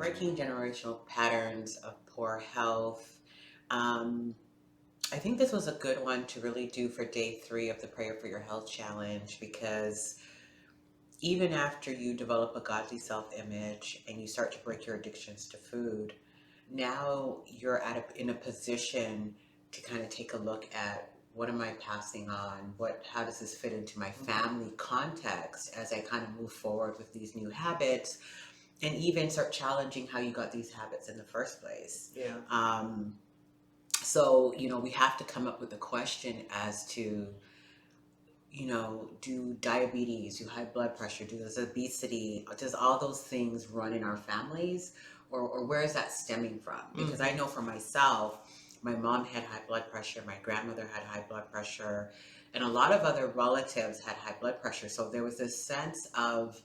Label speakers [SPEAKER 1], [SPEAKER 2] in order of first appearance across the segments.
[SPEAKER 1] breaking generational patterns of poor health. Um, I think this was a good one to really do for day 3 of the Prayer for Your Health Challenge, because even after you develop a godly self-image and you start to break your addictions to food, now you're in a position to kind of take a look at, what am I passing on? How does this fit into my family context as I kind of move forward with these new habits, and even start challenging how you got these habits in the first place.
[SPEAKER 2] Yeah.
[SPEAKER 1] So, we have to come up with a question as to, do diabetes, do high blood pressure, does obesity, does all those things run in our families? Or where is that stemming from? Because I know for myself, my mom had high blood pressure, my grandmother had high blood pressure, and a lot of other relatives had high blood pressure. So there was this sense of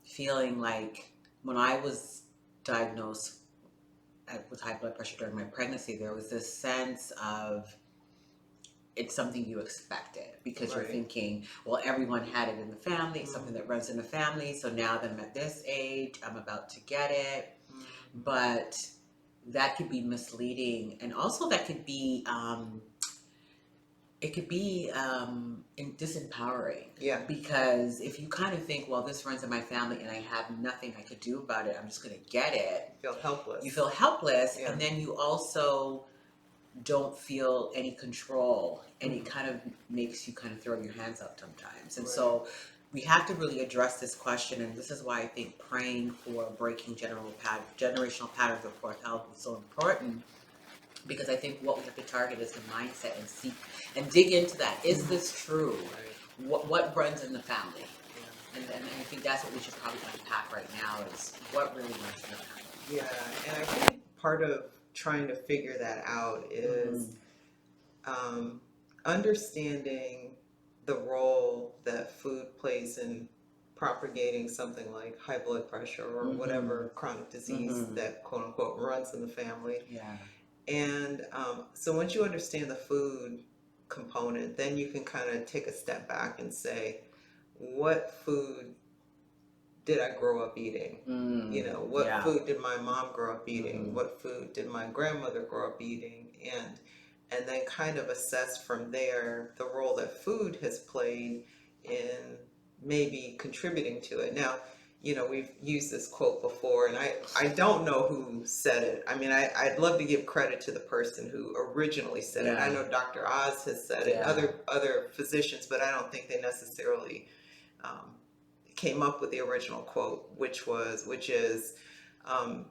[SPEAKER 1] feeling like, when I was diagnosed with high blood pressure during my pregnancy, there was this sense of, it's something you expected, because you're thinking, well, everyone had it in the family, it's something that runs in the family, so now that I'm at this age, I'm about to get it. But that could be misleading, and also that could be disempowering.
[SPEAKER 2] Yeah.
[SPEAKER 1] Because if you kind of think, well, this runs in my family and I have nothing I could do about it, I'm just going to get it.
[SPEAKER 2] You feel helpless.
[SPEAKER 1] You feel helpless, and then you also don't feel any control, and it kind of makes you kind of throw your hands up sometimes. And so we have to really address this question, and this is why I think praying for breaking generational patterns of poor health is so important, because I think what we have to target is the mindset and seek and dig into that. Is this true? What runs in the family? And I think that's what we should probably unpack right now, is what really runs in the family.
[SPEAKER 2] Yeah, and I think part of trying to figure that out is understanding the role that food plays in propagating something like high blood pressure or whatever chronic disease that quote unquote runs in the family.
[SPEAKER 1] Yeah.
[SPEAKER 2] And so once you understand the food component, then you can kind of take a step back and say, what food did I grow up eating? What food did my mom grow up eating? What food did my grandmother grow up eating? And then kind of assess from there the role that food has played in maybe contributing to it. Now, we've used this quote before, and I don't know who said it. I mean, I'd love to give credit to the person who originally said it. I know Dr. Oz has said it, other physicians, but I don't think they necessarily came up with the original quote, which is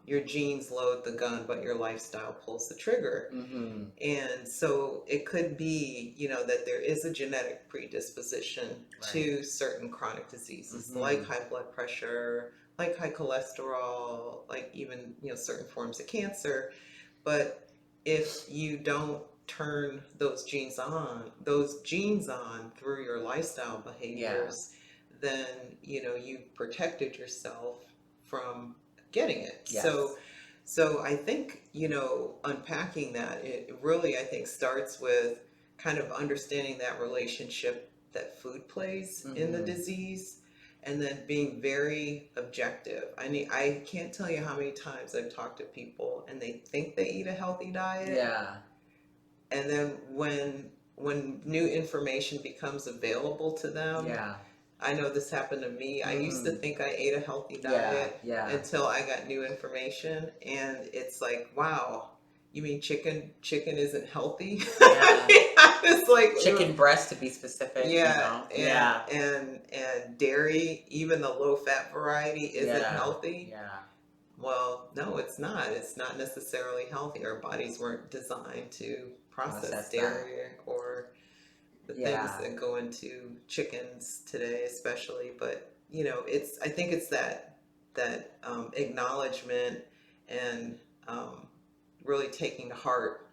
[SPEAKER 2] your genes load the gun, but your lifestyle pulls the trigger. And so it could be, that there is a genetic predisposition to certain chronic diseases, like high blood pressure, like high cholesterol, like even, certain forms of cancer. But if you don't turn those genes on through your lifestyle behaviors, then you've protected yourself from getting it. So I think unpacking that, it really, I think, starts with kind of understanding that relationship that food plays in the disease, and then being very objective. I mean, I can't tell you how many times I've talked to people and they think they eat a healthy diet, and then when new information becomes available to them, I know this happened to me. I used to think I ate a healthy diet until I got new information, and it's like, wow, you mean chicken isn't healthy? It's like
[SPEAKER 1] chicken breast, to be specific.
[SPEAKER 2] And dairy, even the low fat variety, isn't healthy. Well, no, it's not. It's not necessarily healthy. Our bodies weren't designed to process dairy or the things that go into chickens today, especially. But I think it's that acknowledgement and really taking to heart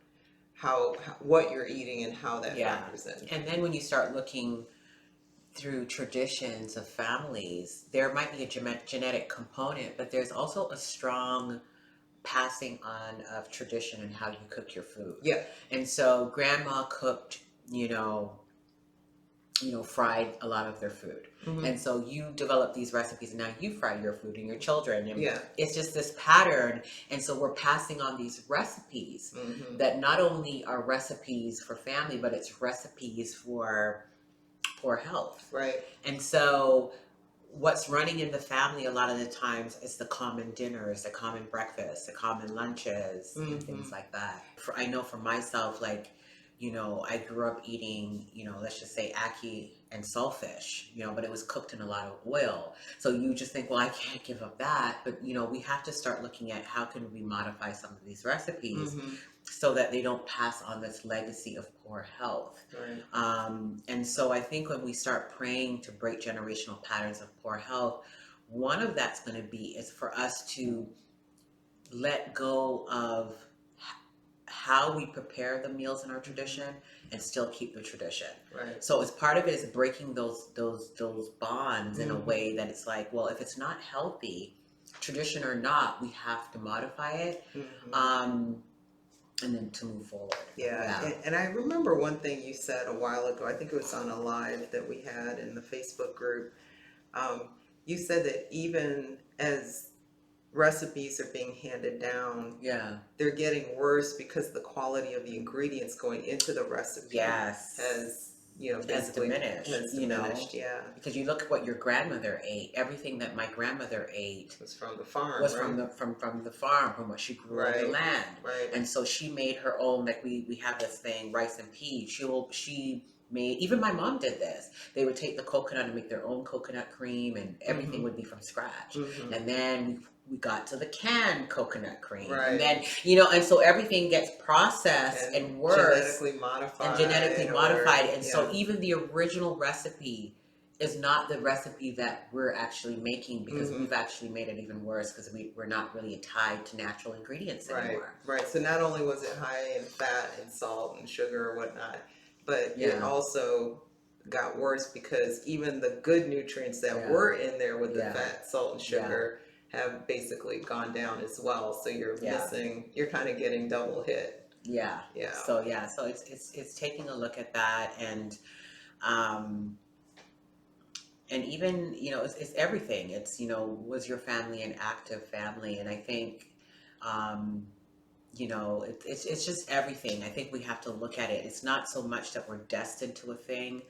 [SPEAKER 2] what you're eating and how that factors in.
[SPEAKER 1] And then when you start looking through traditions of families, there might be a genetic component, but there's also a strong passing on of tradition and how you cook your food. And so grandma cooked, fried a lot of their food.
[SPEAKER 2] Mm-hmm.
[SPEAKER 1] And so you develop these recipes and now you fry your food and your children. And
[SPEAKER 2] Yeah.
[SPEAKER 1] it's just this pattern. And so we're passing on these recipes
[SPEAKER 2] Mm-hmm.
[SPEAKER 1] that not only are recipes for family, but it's recipes for poor health.
[SPEAKER 2] Right.
[SPEAKER 1] And so what's running in the family a lot of the times is the common dinners, the common breakfasts, the common lunches,
[SPEAKER 2] Mm-hmm.
[SPEAKER 1] and things like that. I know for myself, like, I grew up eating, let's just say ackee and saltfish, but it was cooked in a lot of oil. So you just think, well, I can't give up that. But, we have to start looking at how can we modify some of these recipes
[SPEAKER 2] Mm-hmm.
[SPEAKER 1] so that they don't pass on this legacy of poor health.
[SPEAKER 2] Right.
[SPEAKER 1] And so I think when we start praying to break generational patterns of poor health, one of that's going to be is for us to let go of how we prepare the meals in our tradition and still keep the tradition.
[SPEAKER 2] Right.
[SPEAKER 1] So as part of it is breaking those bonds in a
[SPEAKER 2] Mm-hmm.
[SPEAKER 1] way that it's like, well, if it's not healthy, tradition or not, we have to modify it.
[SPEAKER 2] Mm-hmm.
[SPEAKER 1] And then to move forward.
[SPEAKER 2] Yeah. And I remember one thing you said a while ago, I think it was on a live that we had in the Facebook group. You said that even as recipes are being handed down, they're getting worse because the quality of the ingredients going into the recipe has basically diminished. Yeah,
[SPEAKER 1] because you look at what your grandmother ate. Everything that my grandmother ate
[SPEAKER 2] was from the farm.
[SPEAKER 1] Was from the farm, from what she grew on the land.
[SPEAKER 2] Right.
[SPEAKER 1] And so she made her own. Like we have this thing, rice and peas. She made. Even my mom did this. They would take the coconut and make their own coconut cream, and everything
[SPEAKER 2] Mm-hmm.
[SPEAKER 1] would be from scratch.
[SPEAKER 2] Mm-hmm.
[SPEAKER 1] And then we got to the canned coconut cream.
[SPEAKER 2] Right.
[SPEAKER 1] And then, and so everything gets processed and worse.
[SPEAKER 2] Genetically modified.
[SPEAKER 1] And so even the original recipe is not the recipe that we're actually making, because
[SPEAKER 2] Mm-hmm.
[SPEAKER 1] we've actually made it even worse because we're not really tied to natural ingredients anymore.
[SPEAKER 2] Right. So not only was it high in fat and salt and sugar or whatnot, but it also got worse because even the good nutrients that were in there with the fat, salt, and sugar have basically gone down as well. So you're you're kind of getting double hit.
[SPEAKER 1] Yeah. So it's taking a look at that, and even, it's everything. It's, was your family an active family? And I think, it's just everything. I think we have to look at it. It's not so much that we're destined to a thing,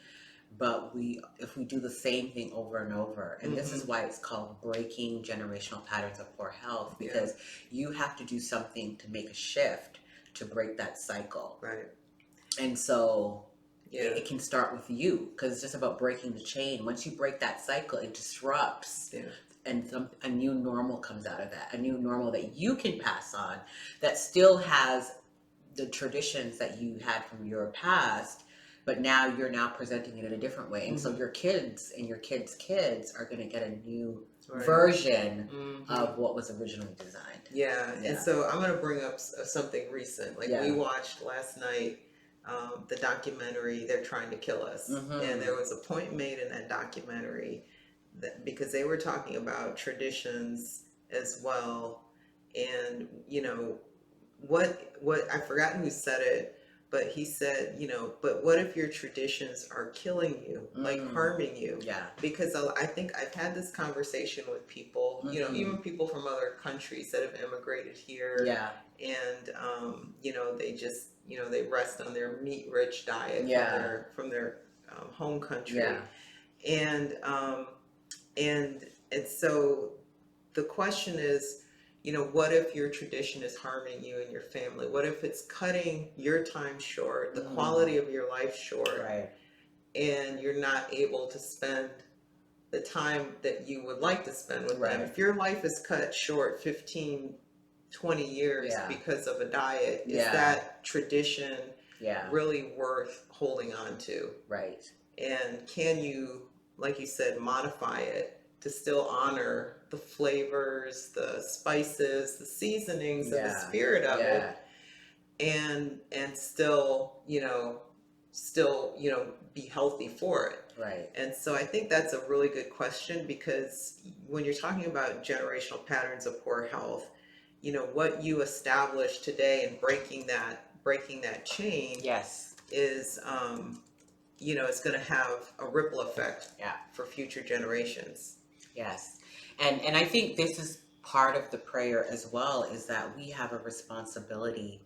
[SPEAKER 1] but if we do the same thing over and over, and this is why it's called breaking generational patterns of poor health, because you have to do something to make a shift to break that cycle.
[SPEAKER 2] Right.
[SPEAKER 1] And so it can start with you, because it's just about breaking the chain. Once you break that cycle, it disrupts. And a new normal comes out of that, a new normal that you can pass on, that still has the traditions that you had from your past, but now you're presenting it in a different way. And so your kids and your kids' kids are going to get a new version of what was originally designed.
[SPEAKER 2] Yeah. And so I'm going to bring up something recent. We watched last night the documentary, They're Trying to Kill Us. And there was a point made in that documentary that, because they were talking about traditions as well. And, what I've forgotten who said it, but he said, but what if your traditions are killing you, like harming you? Yeah. Because I think I've had this conversation with people, even people from other countries that have immigrated here. Yeah. And, they just, they rest on their meat-rich diet from their home country. Yeah. And so the question is, what if your tradition is harming you and your family? What if it's cutting your time short, the quality of your life short, and you're not able to spend the time that you would like to spend with them? If your life is cut short 15, 20 years because of a diet, is that tradition really worth holding on to? Right. And can you, like you said, modify it to still honor the flavors, the spices, the seasonings, and the spirit of it, and still, be healthy for it. Right. And so I think that's a really good question, because when you're talking about generational patterns of poor health, what you establish today and breaking that chain is it's going to have a ripple effect
[SPEAKER 1] Yeah.
[SPEAKER 2] for future generations.
[SPEAKER 1] Yes. And I think this is part of the prayer as well, is that we have a responsibility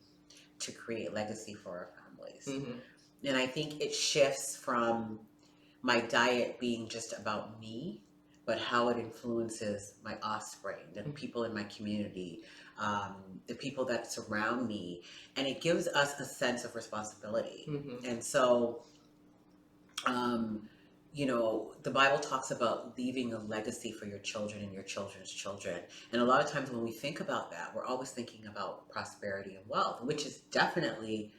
[SPEAKER 1] to create legacy for our families.
[SPEAKER 2] Mm-hmm.
[SPEAKER 1] And I think it shifts from my diet being just about me, but how it influences my offspring, the people in my community, the people that surround me. And it gives us a sense of responsibility.
[SPEAKER 2] Mm-hmm.
[SPEAKER 1] And so, the Bible talks about leaving a legacy for your children and your children's children. And a lot of times when we think about that, we're always thinking about prosperity and wealth, which is definitely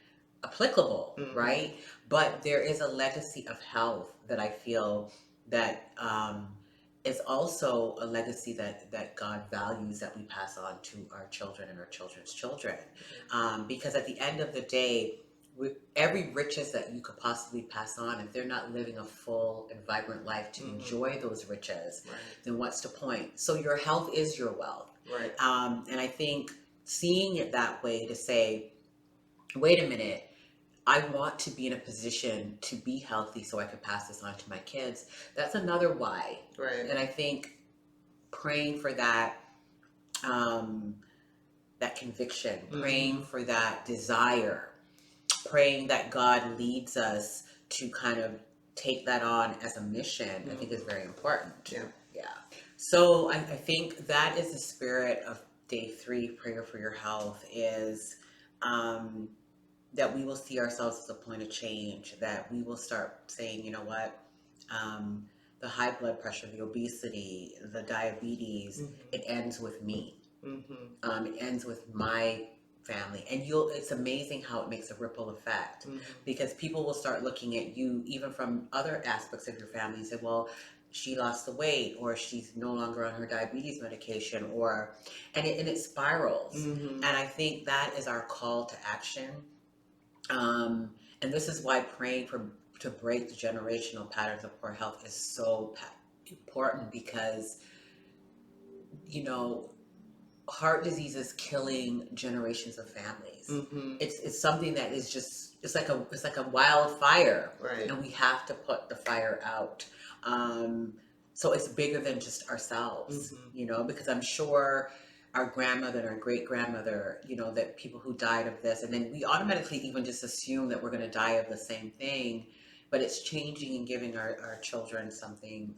[SPEAKER 1] applicable,
[SPEAKER 2] Mm-hmm.
[SPEAKER 1] right? But there is a legacy of health that I feel that is also a legacy that God values, that we pass on to our children and our children's children. Because at the end of the day, with every riches that you could possibly pass on, if they're not living a full and vibrant life to enjoy those riches,
[SPEAKER 2] Right.
[SPEAKER 1] then what's the point? So your health is your wealth.
[SPEAKER 2] Right.
[SPEAKER 1] And I think seeing it that way, to say, wait a minute, I want to be in a position to be healthy so I could pass this on to my kids. That's another why.
[SPEAKER 2] Right.
[SPEAKER 1] And I think praying for that, that conviction, praying for that desire, praying that God leads us to kind of take that on as a mission, I think is very important.
[SPEAKER 2] Yeah.
[SPEAKER 1] Yeah. So I think that is the spirit of day 3, prayer for your health, is that we will see ourselves as a point of change, that we will start saying, you know what, the high blood pressure, the obesity, the diabetes, it ends with me. It ends with my family. And it's amazing how it makes a ripple effect, because people will start looking at you even from other aspects of your family and say, well, she lost the weight, or she's no longer on her diabetes medication, and it spirals. And I think that is our call to action. And this is why praying to break the generational patterns of poor health is so important, because heart disease is killing generations of families. It's something that is just, it's like a wildfire,
[SPEAKER 2] Right.
[SPEAKER 1] and we have to put the fire out. So it's bigger than just ourselves, because I'm sure our grandmother and our great grandmother, that people who died of this, and then we automatically even just assume that we're going to die of the same thing, but it's changing and giving our children something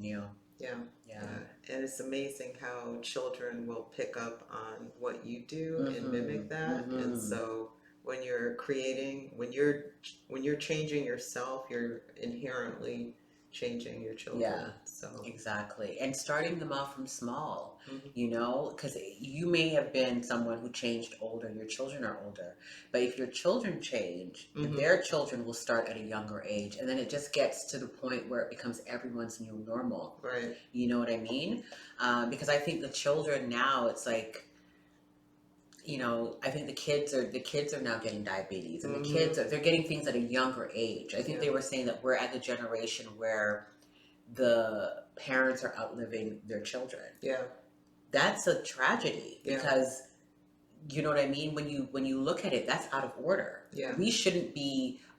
[SPEAKER 1] new.
[SPEAKER 2] Yeah.
[SPEAKER 1] Yeah.
[SPEAKER 2] And it's amazing how children will pick up on what you do and mimic that. And so when you're creating, when you're changing yourself, you're inherently changing your children.
[SPEAKER 1] Yeah.
[SPEAKER 2] So
[SPEAKER 1] Exactly. And starting them off from small, because you may have been someone who changed older, your children are older, but if your children change, their children will start at a younger age, and then it just gets to the point where it becomes everyone's new normal.
[SPEAKER 2] Right.
[SPEAKER 1] You know what I mean? Because I think the children now, it's like, I think the kids are now getting diabetes, and the kids they're getting things at a younger age. I think they were saying that we're at the generation where the parents are outliving their children. Yeah. That's a tragedy, because you know what I mean? When you look at it, that's out of order. Yeah.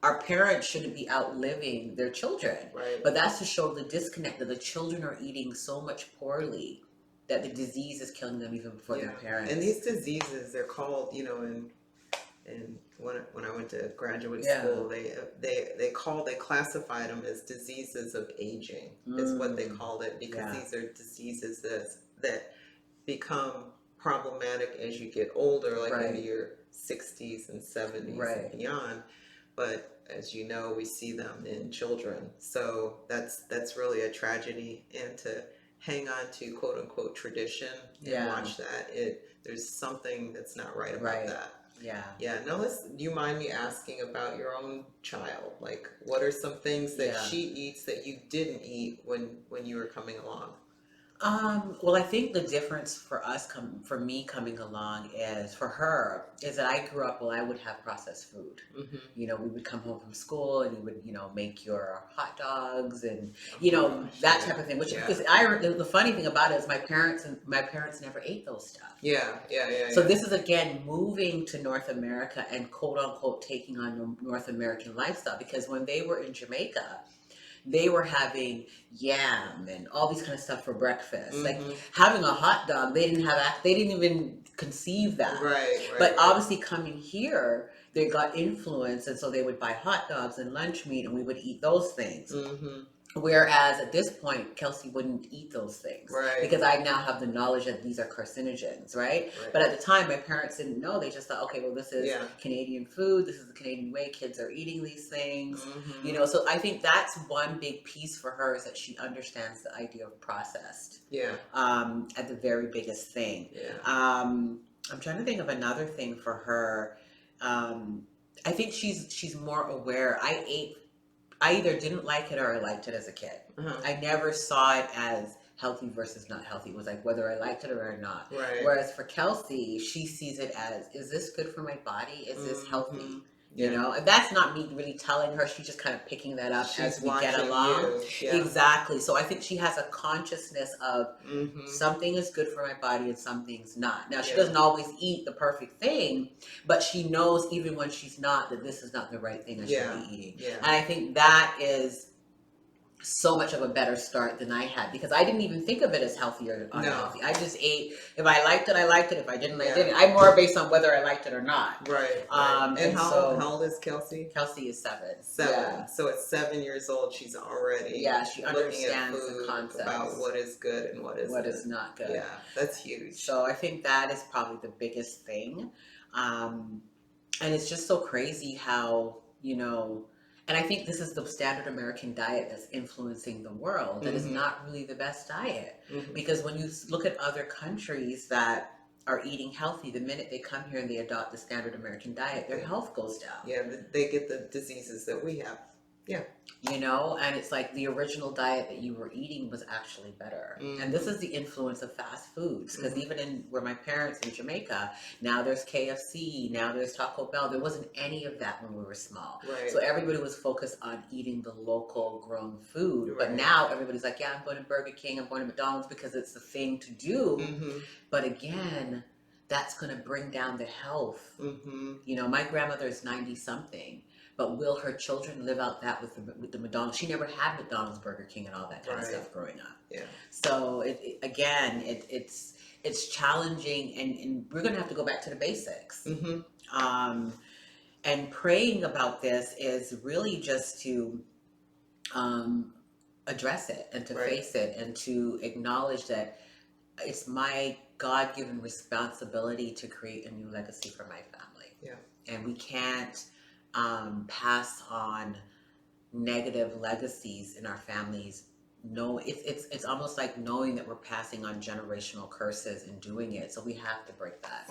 [SPEAKER 1] Our parents shouldn't be outliving their children. Right. But that's to show the disconnect, that the children are eating so much poorly that the disease is killing them even before their parents.
[SPEAKER 2] And these diseases, they're called, and when I went to graduate school, they classified them as diseases of aging. Is what they called it, because these are diseases that become problematic as you get older, like maybe your 60s and 70s and beyond. But as you know, we see them in children, so that's really a tragedy. And to hang on to quote unquote tradition and watch that, there's something that's not right about that. Yeah. Now, do you mind me asking about your own child? Like, what are some things that she eats that you didn't eat when you were coming along?
[SPEAKER 1] Well, I think the difference for us, for me coming along, is for her is that I grew up. Well, I would have processed food.
[SPEAKER 2] Mm-hmm.
[SPEAKER 1] You know, we would come home from school and you would, you know, make your hot dogs and
[SPEAKER 2] Oh
[SPEAKER 1] you
[SPEAKER 2] my
[SPEAKER 1] know
[SPEAKER 2] gosh,
[SPEAKER 1] that
[SPEAKER 2] yeah,
[SPEAKER 1] type of thing. Which
[SPEAKER 2] yeah,
[SPEAKER 1] is, the funny thing about it is my parents never ate those stuff.
[SPEAKER 2] yeah, yeah, yeah,
[SPEAKER 1] So
[SPEAKER 2] yeah.
[SPEAKER 1] this is again moving to North America and quote unquote taking on the North American lifestyle because when they were in Jamaica they were having yam and all these kind of stuff for breakfast. Like
[SPEAKER 2] Mm-hmm.
[SPEAKER 1] having a hot dog, they didn't even conceive that.
[SPEAKER 2] Right, right,
[SPEAKER 1] But
[SPEAKER 2] right.
[SPEAKER 1] obviously coming here, they got influence and so they would buy hot dogs and lunch meat and we would eat those things.
[SPEAKER 2] Mm-hmm.
[SPEAKER 1] Whereas at this point, Kelsey wouldn't eat those things
[SPEAKER 2] Right,
[SPEAKER 1] because I now have the knowledge that these are carcinogens, right?
[SPEAKER 2] right.
[SPEAKER 1] But at the time, my parents didn't know. They just thought, okay, well, this is
[SPEAKER 2] Yeah.
[SPEAKER 1] Canadian food. This is the Canadian way. Kids are eating these things,
[SPEAKER 2] Mm-hmm.
[SPEAKER 1] you know. So I think that's one big piece for her is that she understands the idea of processed.
[SPEAKER 2] Yeah.
[SPEAKER 1] At the very biggest thing.
[SPEAKER 2] Yeah.
[SPEAKER 1] I'm trying to think of another thing for her. I think she's more aware. I either didn't like it or I liked it as a kid.
[SPEAKER 2] Uh-huh.
[SPEAKER 1] I never saw it as healthy versus not healthy. It was like whether I liked it or not.
[SPEAKER 2] Right.
[SPEAKER 1] Whereas for Kelsey, she sees it as, is this good for my body? Is this healthy?
[SPEAKER 2] Yeah.
[SPEAKER 1] You know, and that's not me really telling her. She's just kind of picking that up
[SPEAKER 2] She's
[SPEAKER 1] as we get
[SPEAKER 2] watching
[SPEAKER 1] along.
[SPEAKER 2] you. Yeah.
[SPEAKER 1] Exactly. So I think she has a consciousness of
[SPEAKER 2] Mm-hmm.
[SPEAKER 1] something is good for my body and something's not. Now she
[SPEAKER 2] Yeah.
[SPEAKER 1] doesn't always eat the perfect thing, but she knows even when she's not that this is not the right thing I
[SPEAKER 2] Yeah.
[SPEAKER 1] should be eating.
[SPEAKER 2] Yeah.
[SPEAKER 1] And I think that is so much of a better start than I had because I didn't even think of it as healthy or unhealthy. I just ate. If I liked it, I liked it. If I didn't, I didn't. I'm more based on whether I liked it or not.
[SPEAKER 2] Right.
[SPEAKER 1] And
[SPEAKER 2] how old is Kelsey?
[SPEAKER 1] Kelsey is 7.
[SPEAKER 2] 7.
[SPEAKER 1] Yeah.
[SPEAKER 2] So at 7 years old, she's already
[SPEAKER 1] She
[SPEAKER 2] looking
[SPEAKER 1] understands
[SPEAKER 2] at food
[SPEAKER 1] the concepts
[SPEAKER 2] about what is good and what
[SPEAKER 1] is not good.
[SPEAKER 2] Yeah, that's huge.
[SPEAKER 1] So I think that is probably the biggest thing. And it's just so crazy how, you know, and I think this is the standard American diet that's influencing the world. That is not really the best diet.
[SPEAKER 2] Mm-hmm.
[SPEAKER 1] Because when you look at other countries that are eating healthy, the minute they come here and they adopt the standard American diet, their health goes down.
[SPEAKER 2] Yeah, they get the diseases that we have. Yeah.
[SPEAKER 1] You know, and it's like the original diet that you were eating was actually better. And this is the influence of fast foods. Because even in where my parents in Jamaica, now there's KFC, now there's Taco Bell. There wasn't any of that when we were small.
[SPEAKER 2] Right.
[SPEAKER 1] So everybody was focused on eating the local grown food.
[SPEAKER 2] Right.
[SPEAKER 1] But now everybody's like, yeah, I'm going to Burger King, I'm going to McDonald's because it's the thing to do.
[SPEAKER 2] Mm-hmm.
[SPEAKER 1] But again, that's going to bring down the health.
[SPEAKER 2] Mm-hmm.
[SPEAKER 1] You know, my grandmother is 90 something. But will her children live out that with the McDonald's? She never had McDonald's, Burger King, and all that kind of stuff growing up.
[SPEAKER 2] Yeah.
[SPEAKER 1] So it's challenging, and we're gonna have to go back to the basics.
[SPEAKER 2] Mm-hmm.
[SPEAKER 1] And praying about this is really just to address it and to face it and to acknowledge that it's my God-given responsibility to create a new legacy for my family.
[SPEAKER 2] Yeah.
[SPEAKER 1] And we can't pass on negative legacies in our families. No, it's almost like knowing that we're passing on generational curses and doing it. So we have to break that.